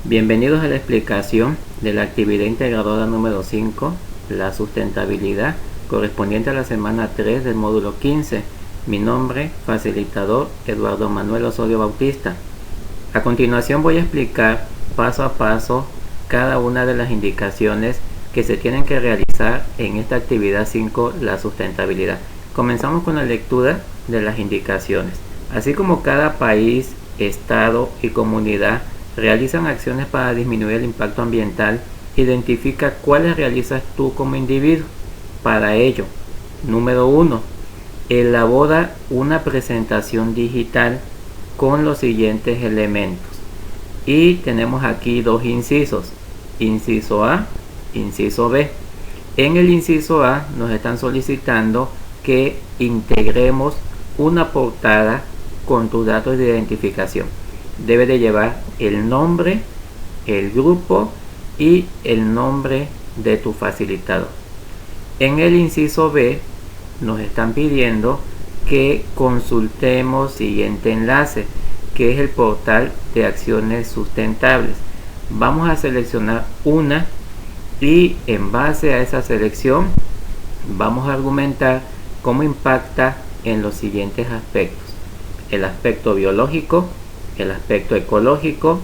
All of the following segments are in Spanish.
Bienvenidos a la explicación de la actividad integradora número 5, la sustentabilidad, correspondiente a la semana 3 del módulo 15. Mi nombre, facilitador Eduardo Manuel Osorio Bautista. A continuación voy a explicar paso a paso cada una de las indicaciones que se tienen que realizar en esta actividad 5, la sustentabilidad. Comenzamos con la lectura de las indicaciones. Así como cada país, estado y comunidad realizan acciones para disminuir el impacto ambiental, identifica cuáles realizas tú como individuo. Para ello, número 1, elabora una presentación digital con los siguientes elementos. Y tenemos aquí dos incisos, inciso A, inciso B. En el inciso A nos están solicitando que integremos una portada con tus datos de identificación. Debe de llevar el nombre, el grupo y el nombre de tu facilitador. En el inciso B nos están pidiendo que consultemos siguiente enlace, que es el portal de acciones sustentables. Vamos a seleccionar una y en base a esa selección vamos a argumentar cómo impacta en los siguientes aspectos: el aspecto biológico, el aspecto ecológico,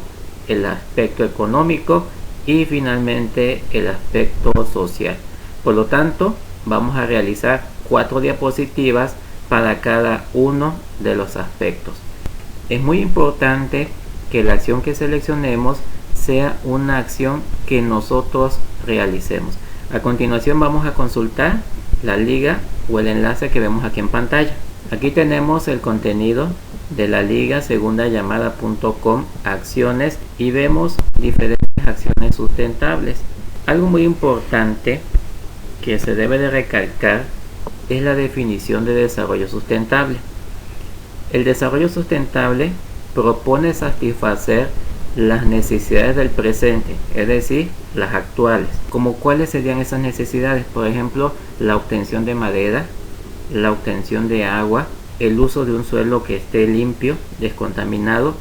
el aspecto económico y finalmente el aspecto social. Por lo tanto, vamos a realizar 4 diapositivas para cada uno de los aspectos. Es muy importante que la acción que seleccionemos sea una acción que nosotros realicemos. A continuación vamos a consultar la liga o el enlace que vemos aquí en pantalla. Aquí tenemos el contenido de la liga segundallamada.com acciones y vemos diferentes acciones sustentables. Algo muy importante que se debe de recalcar es la definición de desarrollo sustentable. El desarrollo sustentable propone satisfacer las necesidades del presente, es decir, las actuales. ¿Como cuáles serían esas necesidades? Por ejemplo, la obtención de madera, la obtención de agua, el uso de un suelo que esté limpio, descontaminado,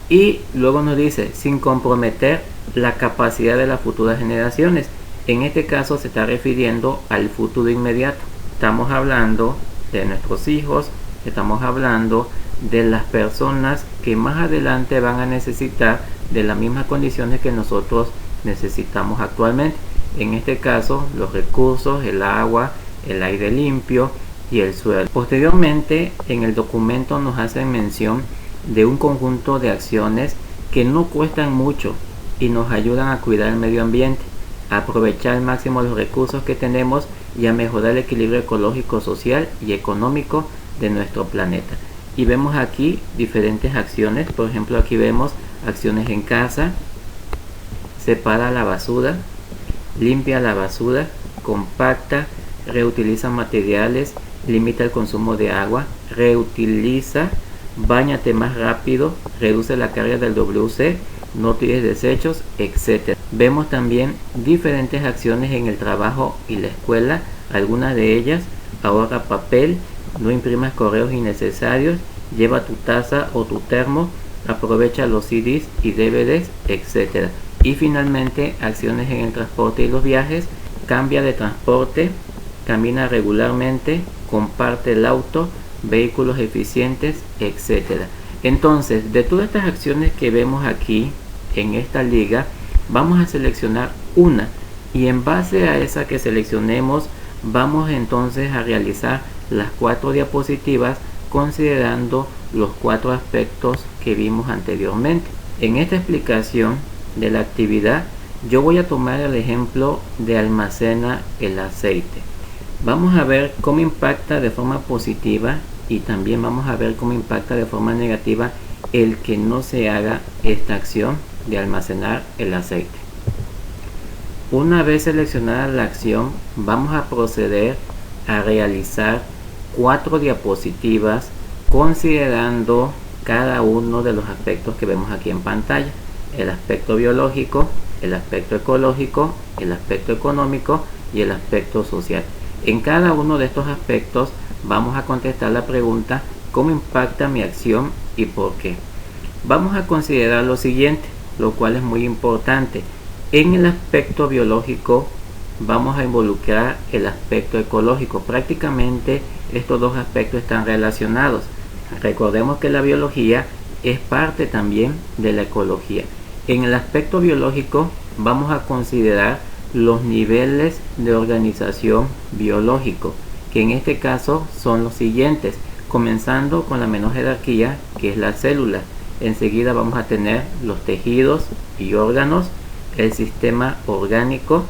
y luego nos dice, sin comprometer la capacidad de las futuras generaciones. En este caso se está refiriendo al futuro inmediato. Estamos hablando de nuestros hijos, estamos hablando de las personas que más adelante van a necesitar de las mismas condiciones que nosotros necesitamos actualmente. En este caso, los recursos, el agua, el aire limpio y el suelo. Posteriormente, en el documento nos hacen mención de un conjunto de acciones que no cuestan mucho y nos ayudan a cuidar el medio ambiente, a aprovechar al máximo los recursos que tenemos y a mejorar el equilibrio ecológico, social y económico de nuestro planeta. Y vemos aquí diferentes acciones. Por ejemplo, aquí vemos acciones en casa: separa la basura, limpia la basura, compacta, reutiliza materiales, limita el consumo de agua, reutiliza, báñate más rápido, reduce la carga del WC, no tires desechos, etc. Vemos también diferentes acciones en el trabajo y la escuela. Algunas de ellas: ahorra papel, no imprimas correos innecesarios, lleva tu taza o tu termo, aprovecha los CDs y DVDs, etc. Y finalmente, acciones en el transporte y los viajes: cambia de transporte, camina regularmente, comparte el auto, vehículos eficientes, etc. Entonces, de todas estas acciones que vemos aquí en esta liga, vamos a seleccionar una y en base a esa que seleccionemos vamos entonces a realizar las 4 diapositivas considerando los 4 aspectos que vimos anteriormente. En esta explicación de la actividad yo voy a tomar el ejemplo de almacena el aceite. Vamos a ver cómo impacta de forma positiva y también vamos a ver cómo impacta de forma negativa el que no se haga esta acción de almacenar el aceite. Una vez seleccionada la acción, vamos a proceder a realizar 4 diapositivas considerando cada uno de los aspectos que vemos aquí en pantalla: el aspecto biológico, el aspecto ecológico, el aspecto económico y el aspecto social. En cada uno de estos aspectos vamos a contestar la pregunta: ¿cómo impacta mi acción y por qué? Vamos a considerar lo siguiente: lo cual es muy importante. En el aspecto biológico vamos a involucrar el aspecto ecológico. Prácticamente estos dos aspectos están relacionados. Recordemos que la biología es parte también de la ecología. En el aspecto biológico vamos a considerar los niveles de organización biológico, que en este caso son los siguientes, comenzando con la menor jerarquía, que es la célula. Enseguida vamos a tener los tejidos y órganos, el sistema orgánico,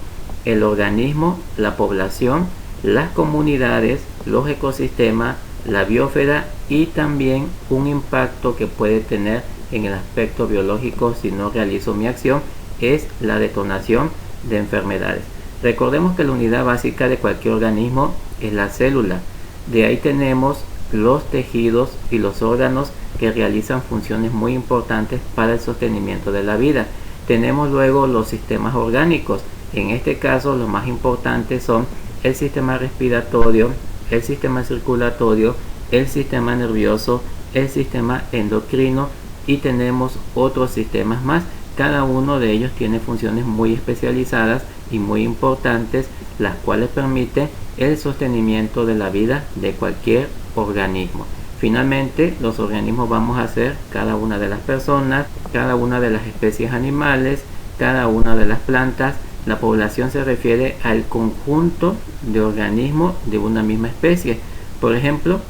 el organismo, la población, las comunidades, los ecosistemas, la biosfera y también un impacto que puede tener en el aspecto biológico si no realizo mi acción es la detonación de enfermedades. Recordemos que la unidad básica de cualquier organismo es la célula. De ahí tenemos los tejidos y los órganos que realizan funciones muy importantes para el sostenimiento de la vida. Tenemos luego los sistemas orgánicos. En este caso los más importantes son el sistema respiratorio, el sistema circulatorio, el sistema nervioso, el sistema endocrino y tenemos otros sistemas más. Cada uno de ellos tiene funciones muy especializadas y muy importantes, las cuales permiten el sostenimiento de la vida de cualquier organismo. Finalmente, los organismos vamos a ser cada una de las personas, cada una de las especies animales, cada una de las plantas. La población se refiere al conjunto de organismos de una misma especie. Por ejemplo,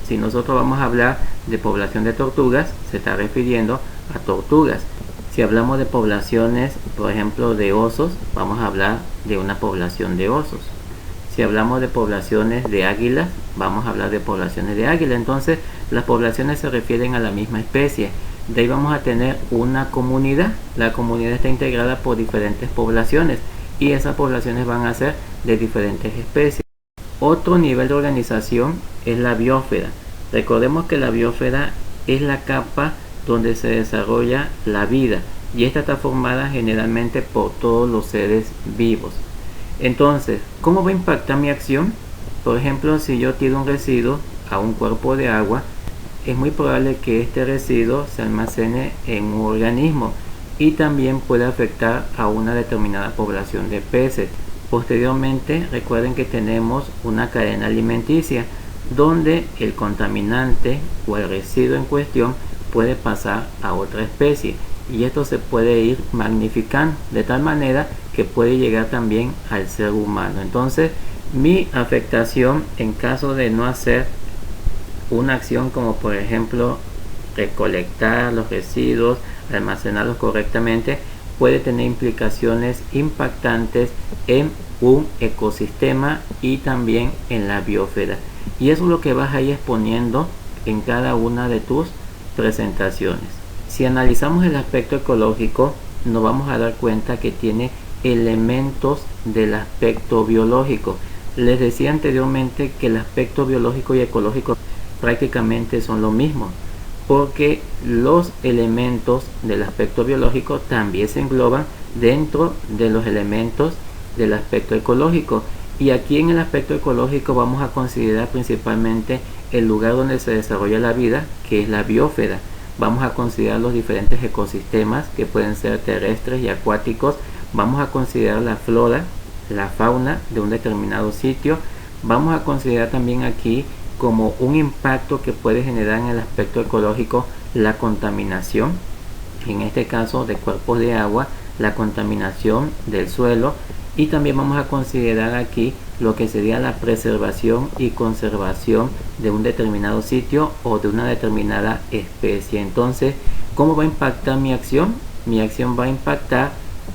si nosotros vamos a hablar de población de tortugas, se está refiriendo a tortugas. Si hablamos de poblaciones, por ejemplo, de osos, vamos a hablar de una población de osos. Si hablamos de poblaciones de águilas, vamos a hablar de poblaciones de águilas. Entonces, las poblaciones se refieren a la misma especie. De ahí vamos a tener una comunidad. La comunidad está integrada por diferentes poblaciones y esas poblaciones van a ser de diferentes especies. Otro nivel de organización es la biosfera. Recordemos que la biosfera es la capa donde se desarrolla la vida y esta está formada generalmente por todos los seres vivos. Entonces, ¿cómo va a impactar mi acción? Por ejemplo, si yo tiro un residuo a un cuerpo de agua, es muy probable que este residuo se almacene en un organismo y también puede afectar a una determinada población de peces. Posteriormente, recuerden que tenemos una cadena alimenticia donde el contaminante o el residuo en cuestión puede pasar a otra especie y esto se puede ir magnificando de tal manera que puede llegar también al ser humano. Entonces, mi afectación en caso de no hacer una acción como por ejemplo recolectar los residuos, almacenarlos correctamente, puede tener implicaciones impactantes en un ecosistema y también en la biosfera. Y eso es lo que vas a ir exponiendo en cada una de tus presentaciones. Si analizamos el aspecto ecológico, nos vamos a dar cuenta que tiene elementos del aspecto biológico. Les decía anteriormente que el aspecto biológico y ecológico prácticamente son lo mismo, porque los elementos del aspecto biológico también se engloban dentro de los elementos del aspecto ecológico. Y aquí en el aspecto ecológico vamos a considerar principalmente el lugar donde se desarrolla la vida, que es la biosfera. Vamos a considerar los diferentes ecosistemas que pueden ser terrestres y acuáticos. Vamos a considerar la flora, la fauna de un determinado sitio. Vamos a considerar también aquí como un impacto que puede generar en el aspecto ecológico la contaminación, en este caso de cuerpos de agua, la contaminación del suelo, y también vamos a considerar aquí lo que sería la preservación y conservación de un determinado sitio o de una determinada especie. Entonces, ¿cómo va a impactar mi acción? Mi acción va a impactar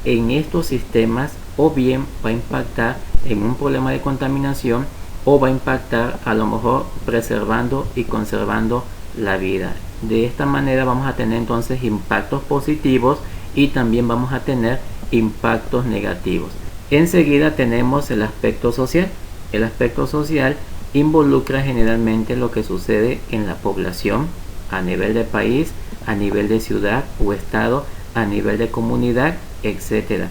en estos sistemas, o bien va a impactar en un problema de contaminación, o va a impactar a lo mejor preservando y conservando la vida. De esta manera vamos a tener entonces impactos positivos y también vamos a tener impactos negativos. Enseguida tenemos el aspecto social. El aspecto social involucra generalmente lo que sucede en la población a nivel de país, a nivel de ciudad o estado, a nivel de comunidad, etc.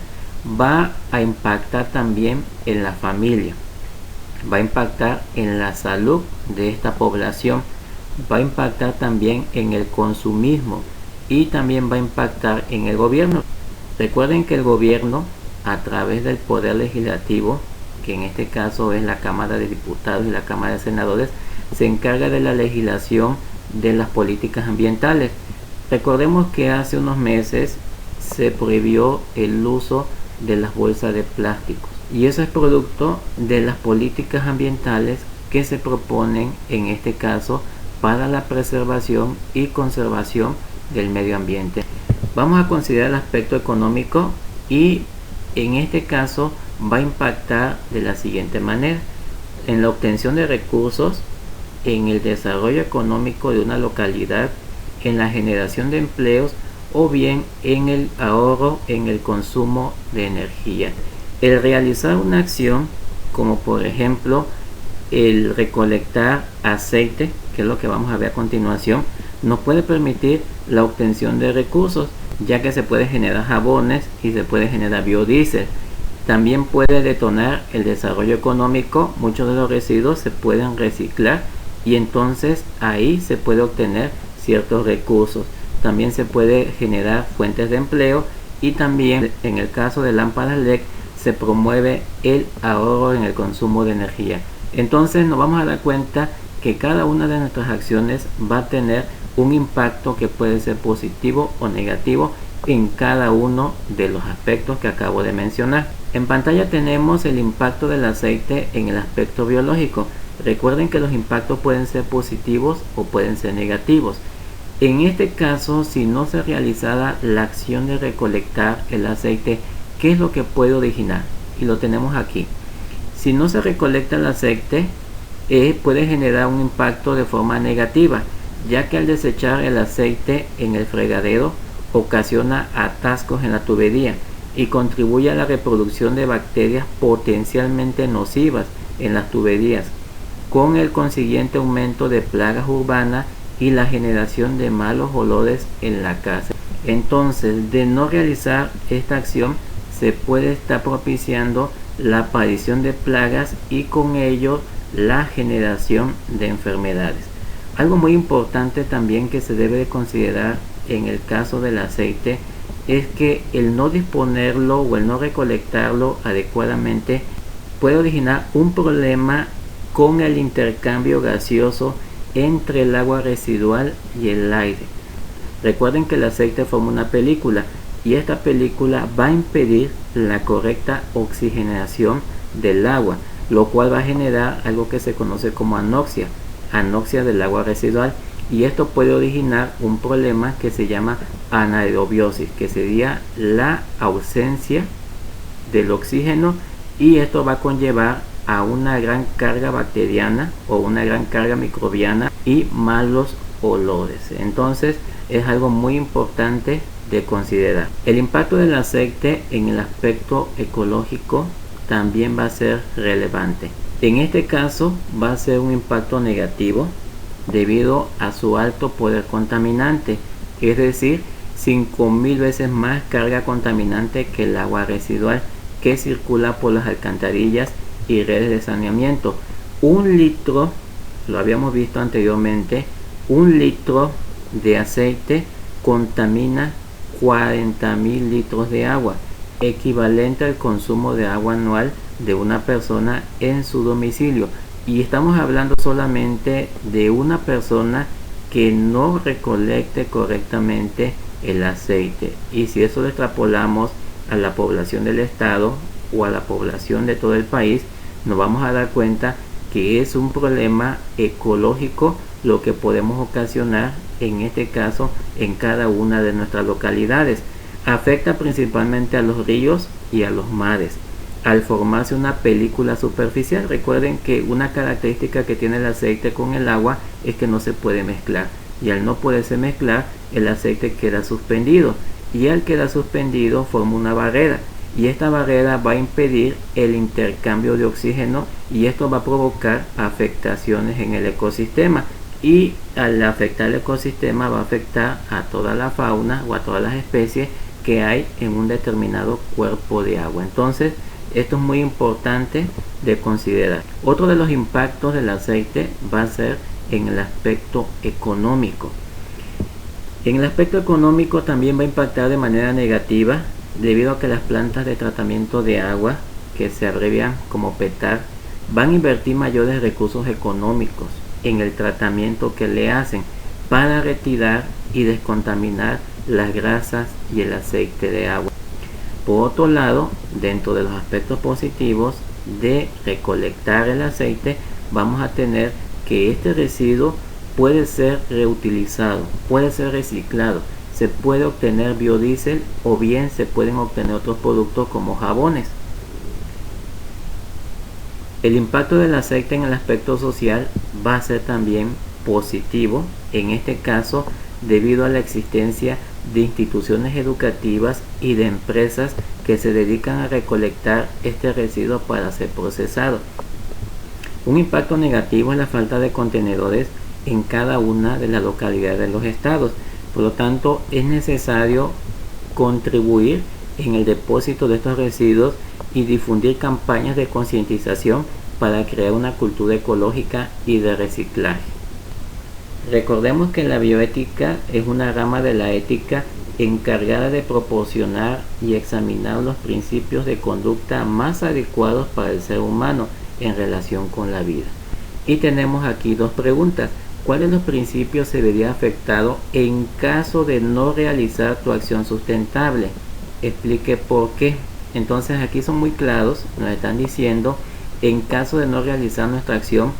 Va a impactar también en la familia, va a impactar en la salud de esta población, va a impactar también en el consumismo y también va a impactar en el gobierno. Recuerden que el gobierno, a través del poder legislativo, que en este caso es la Cámara de Diputados y la Cámara de Senadores, se encarga de la legislación de las políticas ambientales. Recordemos que hace unos meses se prohibió el uso de las bolsas de plástico, y eso es producto de las políticas ambientales que se proponen en este caso para la preservación y conservación del medio ambiente. Vamos a considerar el aspecto económico, y en este caso va a impactar de la siguiente manera: en la obtención de recursos, en el desarrollo económico de una localidad, en la generación de empleos o bien en el ahorro en el consumo de energía. El realizar una acción como por ejemplo el recolectar aceite, que es lo que vamos a ver a continuación, nos puede permitir la obtención de recursos, ya que se puede generar jabones y se puede generar biodiesel. También puede detonar el desarrollo económico. Muchos de los residuos se pueden reciclar y entonces ahí se puede obtener ciertos recursos. También se puede generar fuentes de empleo, y también en el caso de lámparas LED se promueve el ahorro en el consumo de energía. Entonces nos vamos a dar cuenta que cada una de nuestras acciones va a tener un impacto que puede ser positivo o negativo en cada uno de los aspectos que acabo de mencionar. En pantalla tenemos el impacto del aceite en el aspecto biológico. Recuerden que los impactos pueden ser positivos o pueden ser negativos. En este caso, si no se realizara la acción de recolectar el aceite, ¿qué es lo que puede originar? Y lo tenemos aquí. Si no se recolecta el aceite, puede generar un impacto de forma negativa, ya que al desechar el aceite en el fregadero ocasiona atascos en la tubería y contribuye a la reproducción de bacterias potencialmente nocivas en las tuberías, con el consiguiente aumento de plagas urbanas y la generación de malos olores en la casa. Entonces, de no realizar esta acción, se puede estar propiciando la aparición de plagas y con ello la generación de enfermedades. Algo muy importante también que se debe de considerar en el caso del aceite es que el no disponerlo o el no recolectarlo adecuadamente puede originar un problema con el intercambio gaseoso entre el agua residual y el aire. Recuerden que el aceite forma una película, y esta película va a impedir la correcta oxigenación del agua, lo cual va a generar algo que se conoce como anoxia del agua residual, y esto puede originar un problema que se llama anaerobiosis, que sería la ausencia del oxígeno, y esto va a conllevar a una gran carga bacteriana o una gran carga microbiana y malos olores. Entonces es algo muy importante de considerar. El impacto del aceite en el aspecto ecológico también va a ser relevante. En este caso va a ser un impacto negativo debido a su alto poder contaminante, es decir, 5000 veces más carga contaminante que el agua residual que circula por las alcantarillas y redes de saneamiento. Un litro, lo habíamos visto anteriormente, un litro de aceite contamina 40.000 litros de agua, equivalente al consumo de agua anual de una persona en su domicilio. Y estamos hablando solamente de una persona que no recolecte correctamente el aceite. Y si eso lo extrapolamos a la población del estado o a la población de todo el país, nos vamos a dar cuenta que es un problema ecológico lo que podemos ocasionar en este caso en cada una de nuestras localidades. Afecta principalmente a los ríos y a los mares al formarse una película superficial. Recuerden que una característica que tiene el aceite con el agua es que no se puede mezclar, y al no poderse mezclar, el aceite queda suspendido, y al quedar suspendido forma una barrera, y esta barrera va a impedir el intercambio de oxígeno, y esto va a provocar afectaciones en el ecosistema, y al afectar el ecosistema va a afectar a toda la fauna o a todas las especies que hay en un determinado cuerpo de agua. Entonces esto es muy importante de considerar. Otro de los impactos del aceite va a ser en el aspecto económico. En el aspecto económico también va a impactar de manera negativa debido a que las plantas de tratamiento de agua, que se abrevian como PETAR, van a invertir mayores recursos económicos en el tratamiento que le hacen para retirar y descontaminar las grasas y el aceite de agua. Por otro lado, dentro de los aspectos positivos de recolectar el aceite, vamos a tener que este residuo puede ser reutilizado, puede ser reciclado, se puede obtener biodiesel o bien se pueden obtener otros productos como jabones. El impacto del aceite en el aspecto social va a ser también positivo, en este caso debido a la existencia de instituciones educativas y de empresas que se dedican a recolectar este residuo para ser procesado. Un impacto negativo es la falta de contenedores en cada una de las localidades de los estados. Por lo tanto, es necesario contribuir en el depósito de estos residuos y difundir campañas de concientización para crear una cultura ecológica y de reciclaje. Recordemos que la bioética es una rama de la ética encargada de proporcionar y examinar los principios de conducta más adecuados para el ser humano en relación con la vida. Y tenemos aquí dos preguntas. ¿Cuál de los principios se vería afectado en caso de no realizar tu acción sustentable? Explique por qué. Entonces aquí son muy claros, nos están diciendo en caso de no realizar nuestra acción,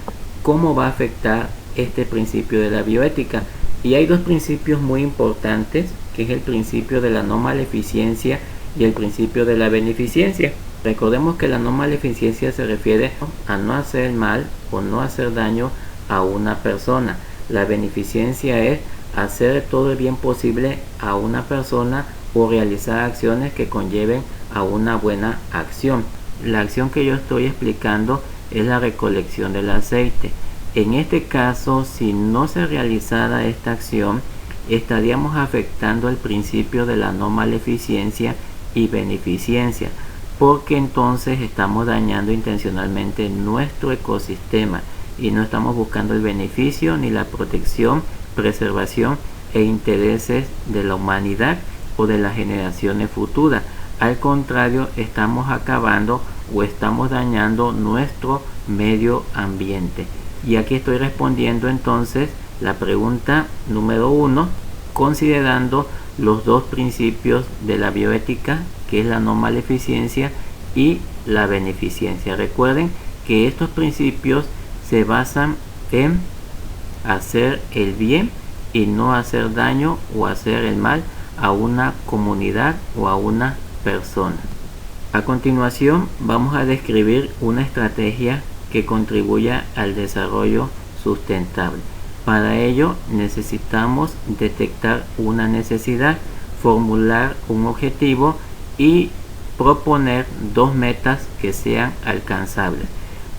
cómo va a afectar este principio de la bioética. Y hay dos principios muy importantes, que es el principio de la no maleficencia y el principio de la beneficencia. Recordemos que la no maleficencia se refiere a no hacer mal o no hacer daño a una persona. La beneficencia es hacer todo el bien posible a una persona o realizar acciones que conlleven a una buena acción. La acción que yo estoy explicando es la recolección del aceite. En este caso, si no se realizara esta acción, estaríamos afectando el principio de la no maleficencia y beneficencia, porque entonces estamos dañando intencionalmente nuestro ecosistema y no estamos buscando el beneficio ni la protección, preservación e intereses de la humanidad o de las generaciones futuras. Al contrario, estamos acabando o estamos dañando nuestro medio ambiente. Y aquí estoy respondiendo entonces la pregunta número 1, considerando los dos principios de la bioética, que es la no maleficencia y la beneficencia. Recuerden que estos principios se basan en hacer el bien y no hacer daño o hacer el mal a una comunidad o a una persona. A continuación vamos a describir una estrategia que contribuya al desarrollo sustentable. Para ello necesitamos detectar una necesidad, formular un objetivo y proponer dos metas que sean alcanzables.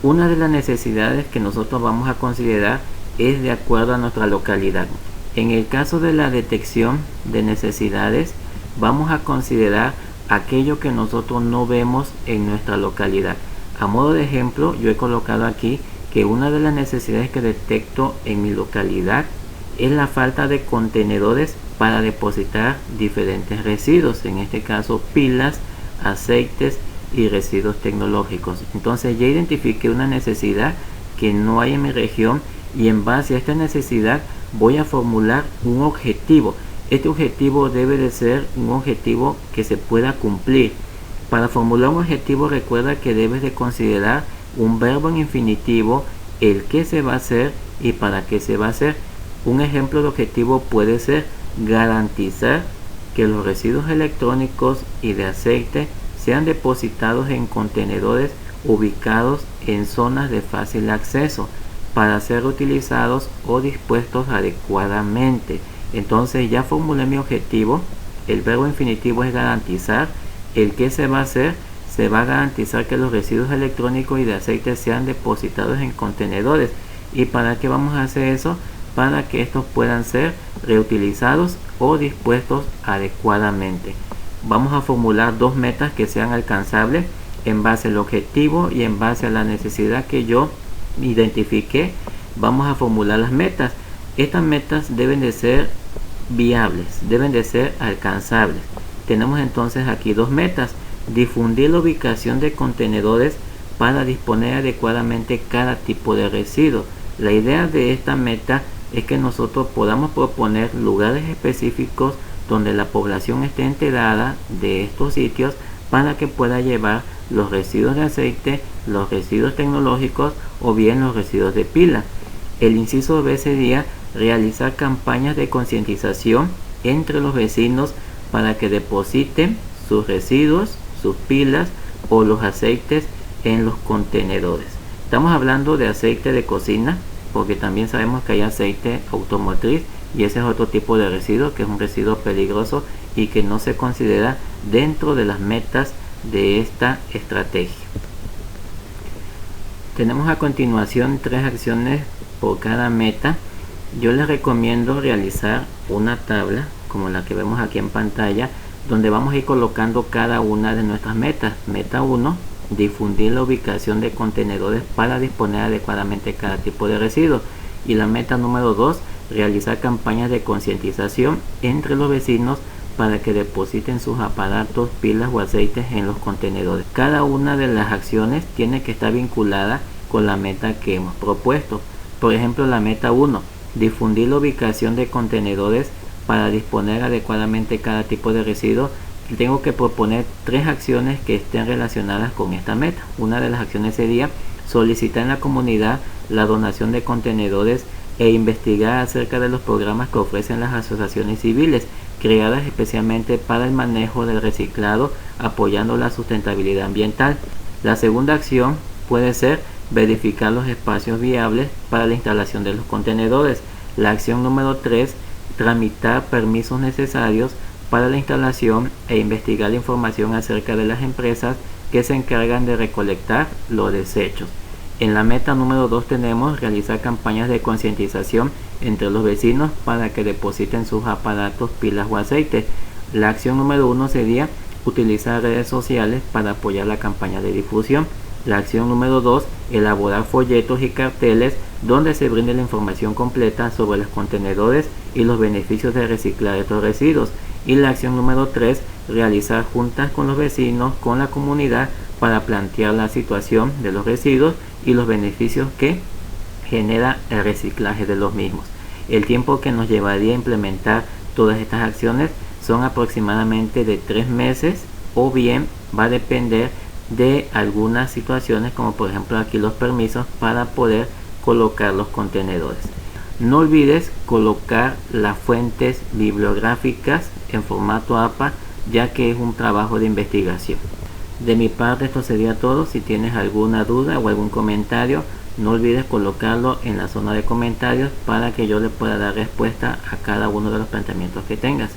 Una de las necesidades que nosotros vamos a considerar es de acuerdo a nuestra localidad. En el caso de la detección de necesidades, vamos a considerar aquello que nosotros no vemos en nuestra localidad. A modo de ejemplo, yo he colocado aquí que una de las necesidades que detecto en mi localidad es la falta de contenedores para depositar diferentes residuos, en este caso pilas, aceites y residuos tecnológicos. Entonces ya identifiqué una necesidad que no hay en mi región y en base a esta necesidad voy a formular un objetivo. Este objetivo debe de ser un objetivo que se pueda cumplir. Para formular un objetivo, recuerda que debes de considerar un verbo en infinitivo, el qué se va a hacer y para qué se va a hacer. Un ejemplo de objetivo puede ser garantizar que los residuos electrónicos y de aceite sean depositados en contenedores ubicados en zonas de fácil acceso para ser utilizados o dispuestos adecuadamente. Entonces ya formulé mi objetivo. El verbo infinitivo es garantizar. El que se va a hacer, se va a garantizar que los residuos electrónicos y de aceite sean depositados en contenedores. ¿Y para qué vamos a hacer eso? Para que estos puedan ser reutilizados o dispuestos adecuadamente. Vamos a formular dos metas que sean alcanzables en base al objetivo y en base a la necesidad que yo identifiqué. Vamos a formular las metas. Estas metas deben de ser viables, deben de ser alcanzables. Tenemos entonces aquí dos metas: difundir la ubicación de contenedores para disponer adecuadamente cada tipo de residuo. La idea de esta meta es que nosotros podamos proponer lugares específicos donde la población esté enterada de estos sitios para que pueda llevar los residuos de aceite, los residuos tecnológicos o bien los residuos de pila. El inciso B sería realizar campañas de concientización entre los vecinos para que depositen sus residuos, sus pilas o los aceites en los contenedores. Estamos hablando de aceite de cocina, porque también sabemos que hay aceite automotriz y ese es otro tipo de residuo que es un residuo peligroso y que no se considera dentro de las metas de esta estrategia. Tenemos a continuación 3 acciones por cada meta. Yo les recomiendo realizar una tabla como la que vemos aquí en pantalla, donde vamos a ir colocando cada una de nuestras metas. Meta 1, difundir la ubicación de contenedores para disponer adecuadamente cada tipo de residuo. Y la meta número 2, realizar campañas de concientización entre los vecinos para que depositen sus aparatos, pilas o aceites en los contenedores. Cada una de las acciones tiene que estar vinculada con la meta que hemos propuesto. Por ejemplo, la meta 1, difundir la ubicación de contenedores para disponer adecuadamente cada tipo de residuo. Tengo que proponer 3 acciones que estén relacionadas con esta meta. Una de las acciones sería solicitar en la comunidad la donación de contenedores e investigar acerca de los programas que ofrecen las asociaciones civiles creadas especialmente para el manejo del reciclado, apoyando la sustentabilidad ambiental. La segunda acción puede ser verificar los espacios viables para la instalación de los contenedores. La acción número 3, tramitar permisos necesarios para la instalación e investigar la información acerca de las empresas que se encargan de recolectar los desechos. En la meta número 2 tenemos realizar campañas de concientización entre los vecinos para que depositen sus aparatos, pilas o aceites. La acción número 1 sería utilizar redes sociales para apoyar la campaña de difusión. La acción número 2, elaborar folletos y carteles donde se brinde la información completa sobre los contenedores y los beneficios de reciclar estos residuos. Y la acción número 3, realizar juntas con los vecinos, con la comunidad, para plantear la situación de los residuos y los beneficios que genera el reciclaje de los mismos. El tiempo que nos llevaría a implementar todas estas acciones son aproximadamente de 3 meses, o bien va a depender de algunas situaciones, como por ejemplo aquí los permisos para poder colocar los contenedores. No olvides colocar las fuentes bibliográficas en formato APA, ya que es un trabajo de investigación. De mi parte esto sería todo. Si tienes alguna duda o algún comentario, no olvides colocarlo en la zona de comentarios para que yo le pueda dar respuesta a cada uno de los planteamientos que tengas.